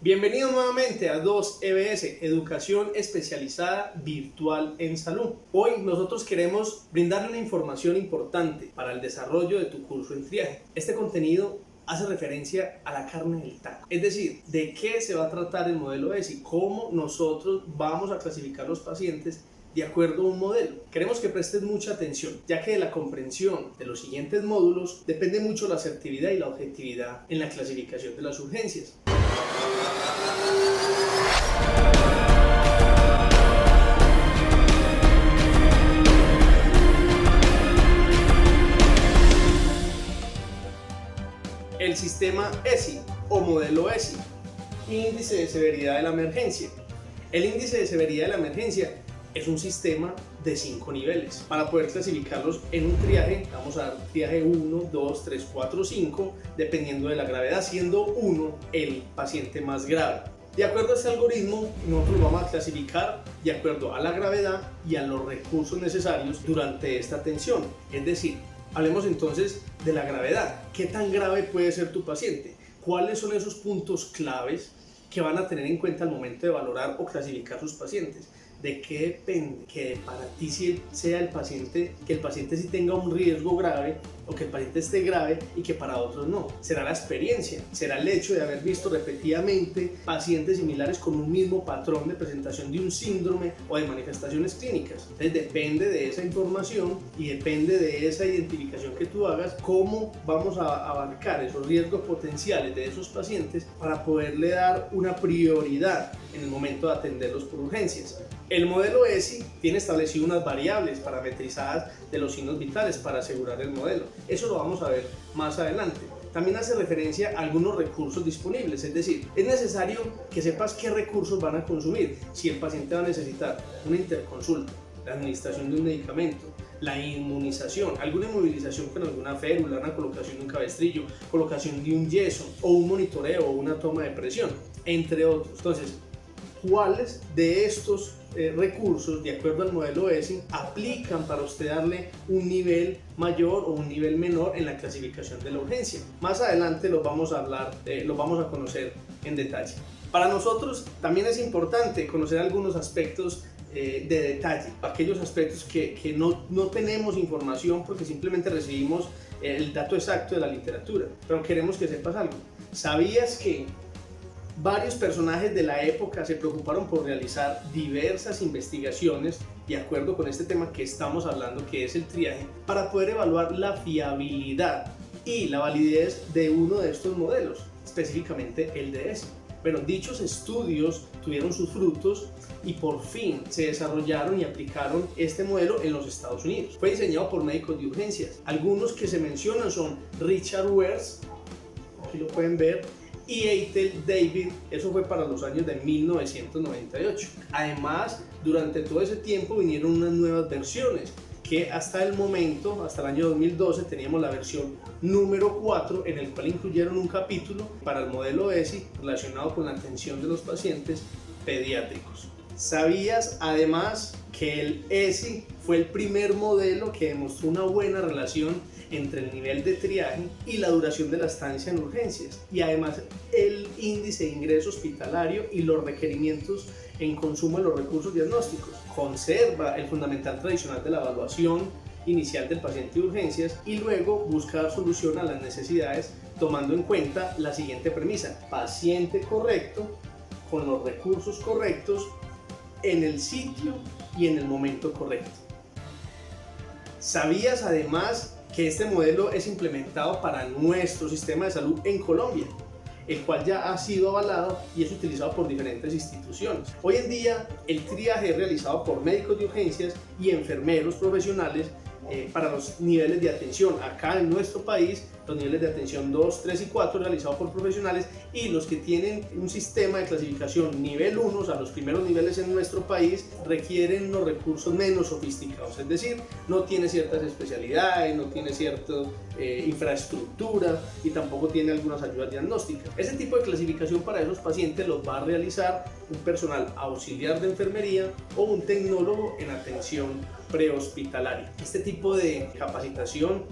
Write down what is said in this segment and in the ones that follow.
Bienvenidos nuevamente a 2EBS, Educación Especializada Virtual en Salud. Hoy nosotros queremos brindarle una información importante para el desarrollo de tu curso en triaje. Este contenido hace referencia a la carne del taco, es decir, de qué se va a tratar el modelo ESI, cómo nosotros vamos a clasificar los pacientes de acuerdo a un modelo. Queremos que prestes mucha atención, ya que de la comprensión de los siguientes módulos depende mucho la asertividad y la objetividad en la clasificación de las urgencias. El sistema ESI o modelo ESI, índice de severidad de la emergencia. El índice de severidad de la emergencia es un sistema de 5 niveles. Para poder clasificarlos en un triaje, vamos a dar triaje 1, 2, 3, 4, 5, dependiendo de la gravedad, siendo 1 el paciente más grave. De acuerdo a este algoritmo, nosotros vamos a clasificar de acuerdo a la gravedad y a los recursos necesarios durante esta atención. Es decir, hablemos entonces de la gravedad. ¿Qué tan grave puede ser tu paciente? ¿Cuáles son esos puntos claves que van a tener en cuenta al momento de valorar o clasificar sus pacientes? ¿De qué depende que para ti sea el paciente, que el paciente sí tenga un riesgo grave o que el paciente esté grave y que para otros no? Será la experiencia, será el hecho de haber visto repetidamente pacientes similares con un mismo patrón de presentación de un síndrome o de manifestaciones clínicas. Entonces depende de esa información y depende de esa identificación que tú hagas, cómo vamos a abarcar esos riesgos potenciales de esos pacientes para poderle dar una prioridad en el momento de atenderlos por urgencias. El modelo ESI tiene establecido unas variables parametrizadas de los signos vitales para asegurar el modelo. Eso lo vamos a ver más adelante. También hace referencia a algunos recursos disponibles, es decir, es necesario que sepas qué recursos van a consumir. Si el paciente va a necesitar una interconsulta, la administración de un medicamento, la inmunización, alguna inmovilización con alguna férula, una colocación de un cabestrillo, colocación de un yeso o un monitoreo o una toma de presión, entre otros. Entonces, ¿cuáles de estos recursos, de acuerdo al modelo ESI, aplican para usted darle un nivel mayor o un nivel menor en la clasificación de la urgencia? Más adelante los vamos a hablar, los vamos a conocer en detalle. Para nosotros también es importante conocer algunos aspectos de detalle, aquellos aspectos que no tenemos información porque simplemente recibimos el dato exacto de la literatura, pero queremos que sepas algo. ¿Sabías que varios personajes de la época se preocuparon por realizar diversas investigaciones de acuerdo con este tema que estamos hablando, que es el triaje, para poder evaluar la fiabilidad y la validez de uno de estos modelos, específicamente el de ESI? Bueno, dichos estudios tuvieron sus frutos y por fin se desarrollaron y aplicaron este modelo en los Estados Unidos. Fue diseñado por médicos de urgencias. Algunos que se mencionan son Richard Wells, aquí lo pueden ver, y Eitel David. Eso fue para los años de 1998. Además, durante todo ese tiempo vinieron unas nuevas versiones que hasta el momento, hasta el año 2012, teníamos la versión número 4, en el cual incluyeron un capítulo para el modelo ESI relacionado con la atención de los pacientes pediátricos. ¿Sabías además que el ESI fue el primer modelo que demostró una buena relación entre el nivel de triaje y la duración de la estancia en urgencias, y además el índice de ingreso hospitalario y los requerimientos en consumo de los recursos diagnósticos? Conserva el fundamental tradicional de la evaluación inicial del paciente de urgencias y luego busca dar solución a las necesidades tomando en cuenta la siguiente premisa: paciente correcto con los recursos correctos en el sitio y en el momento correcto. ¿Sabías además que este modelo es implementado para nuestro sistema de salud en Colombia, el cual ya ha sido avalado y es utilizado por diferentes instituciones? Hoy en día el triaje es realizado por médicos de urgencias y enfermeros profesionales para los niveles de atención. Acá en nuestro país, los niveles de atención 2, 3 y 4 realizados por profesionales, y los que tienen un sistema de clasificación nivel 1, o sea, los primeros niveles en nuestro país, requieren unos recursos menos sofisticados, es decir, no tiene ciertas especialidades, no tiene cierta infraestructura y tampoco tiene algunas ayudas diagnósticas. Ese tipo de clasificación para esos pacientes los va a realizar un personal auxiliar de enfermería o un tecnólogo en atención prehospitalaria. Este tipo de capacitación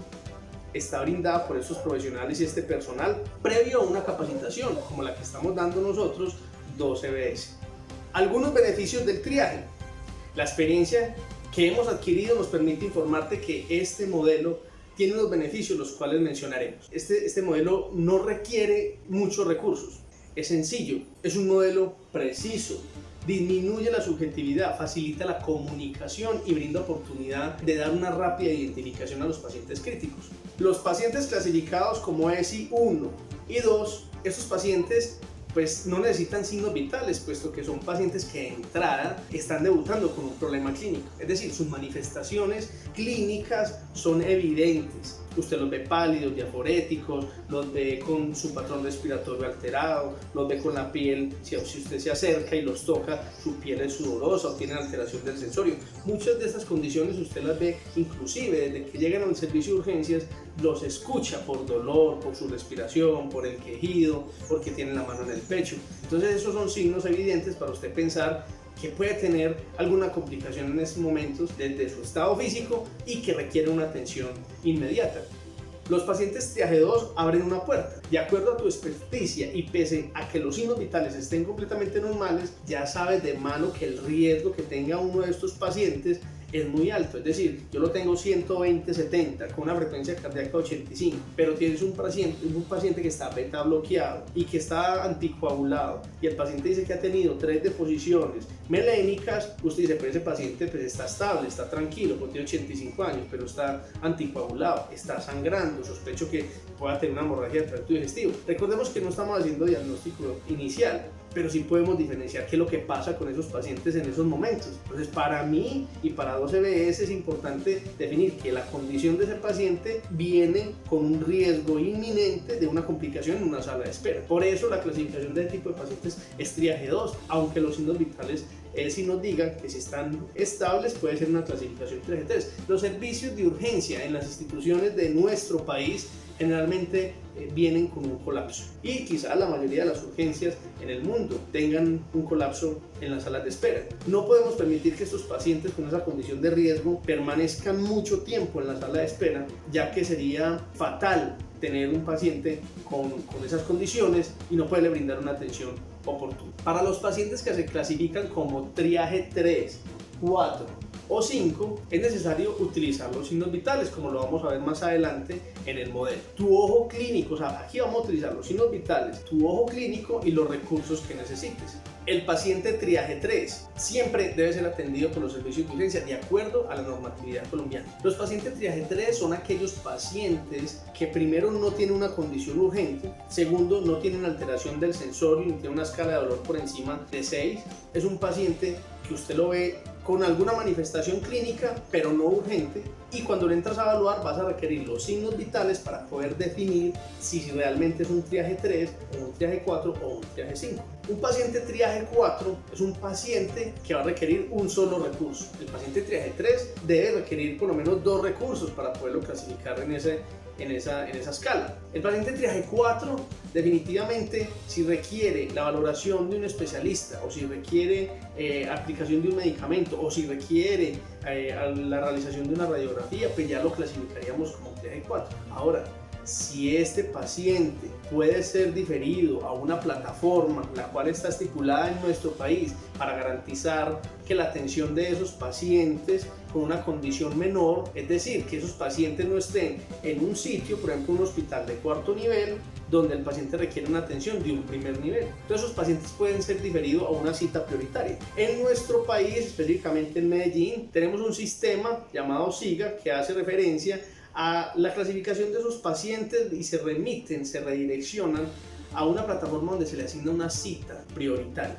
está brindada por estos profesionales y este personal previo a una capacitación como la que estamos dando nosotros, 12BS. Algunos beneficios del triaje. La experiencia que hemos adquirido nos permite informarte que este modelo tiene unos beneficios, los cuales mencionaremos. Este modelo no requiere muchos recursos, es sencillo, es un modelo preciso, disminuye la subjetividad, facilita la comunicación y brinda oportunidad de dar una rápida identificación a los pacientes críticos. Los pacientes clasificados como ESI 1 y 2, estos pacientes pues no necesitan signos vitales, puesto que son pacientes que de entrada están debutando con un problema clínico. Es decir, sus manifestaciones clínicas son evidentes. Usted los ve pálidos, diaforéticos, los ve con su patrón respiratorio alterado, los ve con la piel, si usted se acerca y los toca, su piel es sudorosa o tiene alteración del sensorio. Muchas de estas condiciones usted las ve inclusive desde que llegan al servicio de urgencias, los escucha por dolor, por su respiración, por el quejido, porque tienen la mano en el pecho. Entonces esos son signos evidentes para usted pensar que puede tener alguna complicación en estos momentos desde su estado físico y que requiere una atención inmediata. Los pacientes triaje 2 abren una puerta. De acuerdo a tu experticia y pese a que los signos vitales estén completamente normales, ya sabes de mano que el riesgo que tenga uno de estos pacientes es muy alto. Es decir, yo lo tengo 120/70 con una frecuencia cardíaca 85, pero tienes un paciente que está beta bloqueado y que está anticoagulado y el paciente dice que ha tenido 3 deposiciones melénicas. Usted dice, pero ese paciente pues está estable, está tranquilo, porque tiene 85 años, pero está anticoagulado, está sangrando, sospecho que pueda tener una hemorragia de tracto digestivo. Recordemos que no estamos haciendo diagnóstico inicial, pero sí podemos diferenciar qué es lo que pasa con esos pacientes en esos momentos. Entonces, para mí y para 12BS es importante definir que la condición de ese paciente viene con un riesgo inminente de una complicación en una sala de espera. Por eso la clasificación de este tipo de pacientes es triaje 2, aunque los signos vitales si nos digan que si están estables puede ser una clasificación triaje 3. Los servicios de urgencia en las instituciones de nuestro país generalmente vienen con un colapso y quizá la mayoría de las urgencias en el mundo tengan un colapso en las salas de espera. No podemos permitir que estos pacientes con esa condición de riesgo permanezcan mucho tiempo en la sala de espera, ya que sería fatal tener un paciente con esas condiciones y no poderle brindar una atención oportuna. Para los pacientes que se clasifican como triaje 3, 4 o 5, es necesario utilizar los signos vitales, como lo vamos a ver más adelante en el modelo. Tu ojo clínico, o sea, aquí vamos a utilizar los signos vitales, tu ojo clínico y los recursos que necesites. El paciente triaje 3 siempre debe ser atendido por los servicios de urgencia de acuerdo a la normatividad colombiana. Los pacientes triaje 3 son aquellos pacientes que primero no tienen una condición urgente, segundo no tienen alteración del sensorio ni tienen una escala de dolor por encima de 6. Es un paciente que usted lo ve con alguna manifestación clínica, pero no urgente, y cuando le entras a evaluar vas a requerir los signos vitales para poder definir si realmente es un triaje 3, o un triaje 4 o un triaje 5. Un paciente triaje 4 es un paciente que va a requerir un solo recurso. El paciente triaje 3 debe requerir por lo menos 2 recursos para poderlo clasificar en esa escala. El paciente triaje 4 definitivamente, si requiere la valoración de un especialista o si requiere aplicación de un medicamento o si requiere la realización de una radiografía, pues ya lo clasificaríamos como triaje 4. Ahora, si este paciente puede ser diferido a una plataforma la cual está estipulada en nuestro país para garantizar que la atención de esos pacientes con una condición menor, es decir, que esos pacientes no estén en un sitio, por ejemplo un hospital de 4º nivel, donde el paciente requiere una atención de un 1er nivel. Entonces esos pacientes pueden ser diferidos a una cita prioritaria. En nuestro país, específicamente en Medellín, tenemos un sistema llamado SIGA que hace referencia a la clasificación de esos pacientes y se redireccionan a una plataforma donde se le asigna una cita prioritaria.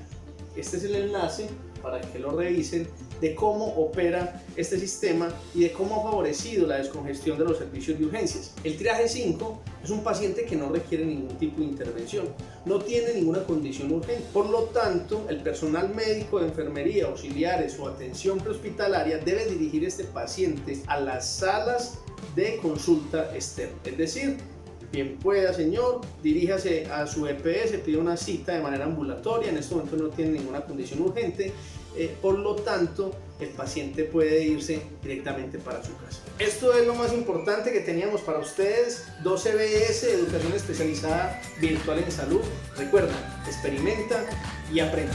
Este es el enlace para que lo revisen de cómo opera este sistema y de cómo ha favorecido la descongestión de los servicios de urgencias. El triaje 5 es un paciente que no requiere ningún tipo de intervención, no tiene ninguna condición urgente. Por lo tanto, el personal médico de enfermería, auxiliares o atención prehospitalaria debe dirigir este paciente a las salas de consulta externa, es decir, Bien pueda, señor, diríjase a su EPS, pide una cita de manera ambulatoria. En este momento no tiene ninguna condición urgente, por lo tanto, el paciente puede irse directamente para su casa. Esto es lo más importante que teníamos para ustedes. 2EBS, Educación Especializada Virtual en Salud. Recuerda, experimenta y aprende.